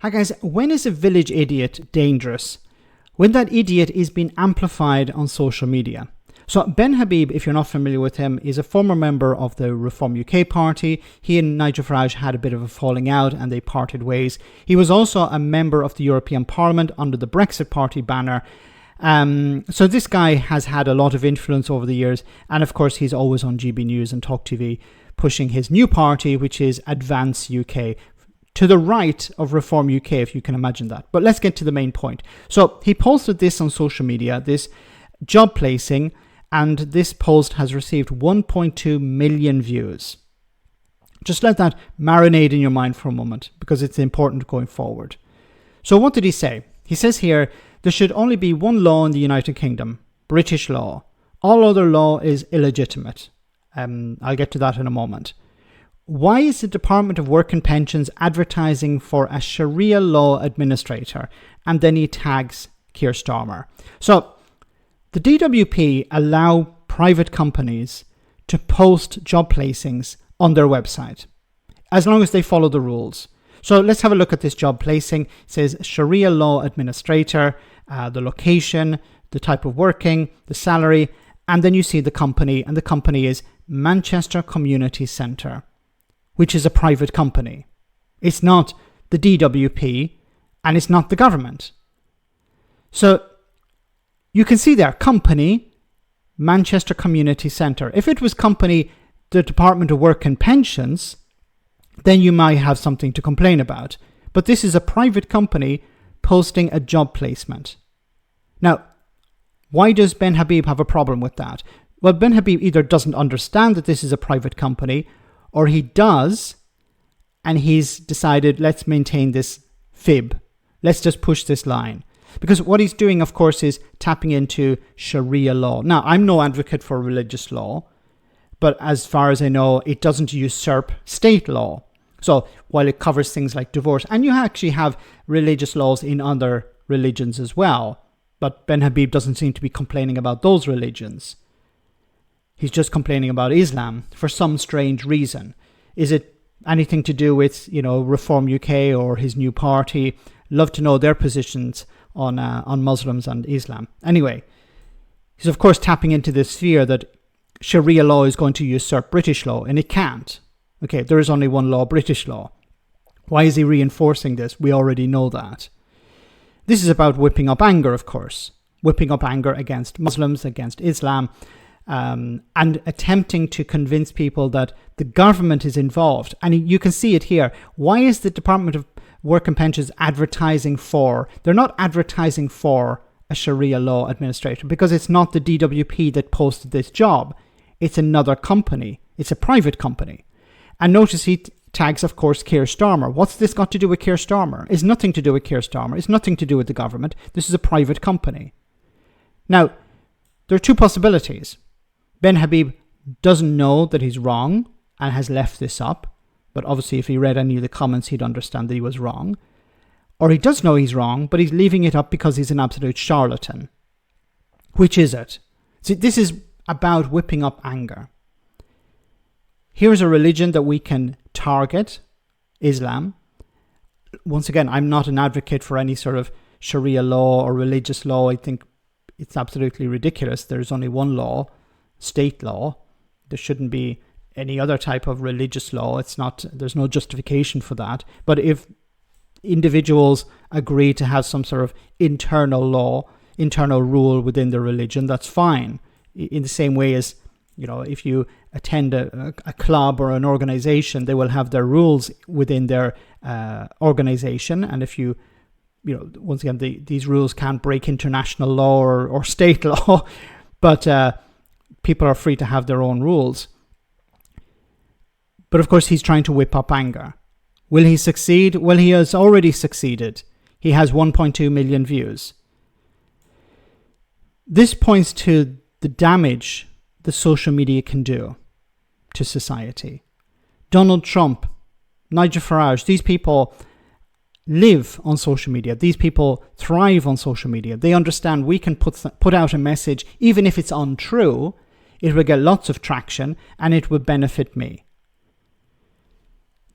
Hi guys, when is a village idiot dangerous? When that idiot is being amplified on social media. So Benhabib, if you're not familiar with him, is a former member of the Reform UK party. He and Nigel Farage had a bit of a falling out and they parted ways. He was also a member of the European Parliament under the Brexit Party banner. So this guy has had a lot of influence over the years. And of course, he's always on GB News and Talk TV pushing his new party, which is Advance UK. To the right of Reform UK, if you can imagine that. But let's get to the main point. So he posted this on social media, this job placing, and this post has received 1.2 million views. Just let that marinate in your mind for a moment, because it's important going forward. So what did he say? He says here, there should only be one law in the United Kingdom, British law. All other law is illegitimate. I'll get to that in a moment. Why is the Department of Work and Pensions advertising for a Sharia law administrator? And then he tags Keir Starmer. So the DWP allow private companies to post job placings on their website, as long as they follow the rules. So let's have a look at this job placing. It says Sharia law administrator, the location, the type of working, the salary, and then you see the company, and the company is Manchester Community Centre, which is a private company. It's not the DWP and it's not the government. So you can see there, company, Manchester Community Centre. If it was company, the Department of Work and Pensions, then you might have something to complain about. But this is a private company posting a job placement. Now, why does Benhabib have a problem with that? Well, Benhabib either doesn't understand that this is a private company, or he does, and he's decided, let's maintain this fib. Let's just push this line. Because what he's doing, of course, is tapping into Sharia law. Now, I'm no advocate for religious law, but as far as I know, it doesn't usurp state law. So while it covers things like divorce, and you actually have religious laws in other religions as well, but Benhabib doesn't seem to be complaining about those religions. He's just complaining about Islam for some strange reason. Is it anything to do with, Reform UK or his new party? Love to know their positions on Muslims and Islam. Anyway, he's of course tapping into this fear that Sharia law is going to usurp British law, and it can't. Okay, there is only one law, British law. Why is he reinforcing this? We already know that. This is about whipping up anger, of course. Whipping up anger against Muslims, against Islam, and attempting to convince people that the government is involved. And you can see it here. Why is the Department of Work and Pensions advertising for? They're not advertising for a Sharia law administrator, because it's not the DWP that posted this job. It's another company. It's a private company. And notice he tags, of course, Keir Starmer. What's this got to do with Keir Starmer? It's nothing to do with Keir Starmer. It's nothing to do with the government. This is a private company. Now, there are two possibilities. Benhabib doesn't know that he's wrong and has left this up. But obviously, if he read any of the comments, he'd understand that he was wrong. Or he does know he's wrong, but he's leaving it up because he's an absolute charlatan. Which is it? See, this is about whipping up anger. Here's a religion that we can target, Islam. Once again, I'm not an advocate for any sort of Sharia law or religious law. I think it's absolutely ridiculous. There's only one law, state law. There shouldn't be any other type of religious law. There's no justification for that. But if individuals agree to have some sort of internal law, internal rule within their religion, that's fine. In the same way as, if you attend a club or an organization, they will have their rules within their organization. And if you, once again, these rules can't break international law or state law, but people are free to have their own rules. But of course, he's trying to whip up anger. Will he succeed? Well, he has already succeeded. He has 1.2 million views. This points to the damage the social media can do to society. Donald Trump, Nigel Farage, these people live on social media. These people thrive on social media. They understand we can put out a message, even if it's untrue, it will get lots of traction and it will benefit me.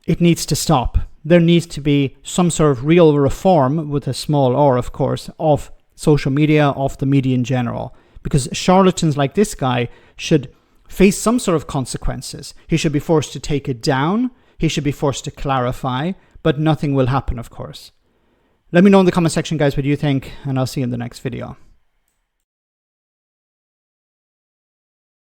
It needs to stop. there needs to be some sort of real reform, with a small r, of course, of social media, of the media in general. Because charlatans like this guy should face some sort of consequences. He should be forced to take it down. He should be forced to clarify, but nothing will happen, of course. Let me know in the comment section, guys, what you think, and I'll see you in the next video.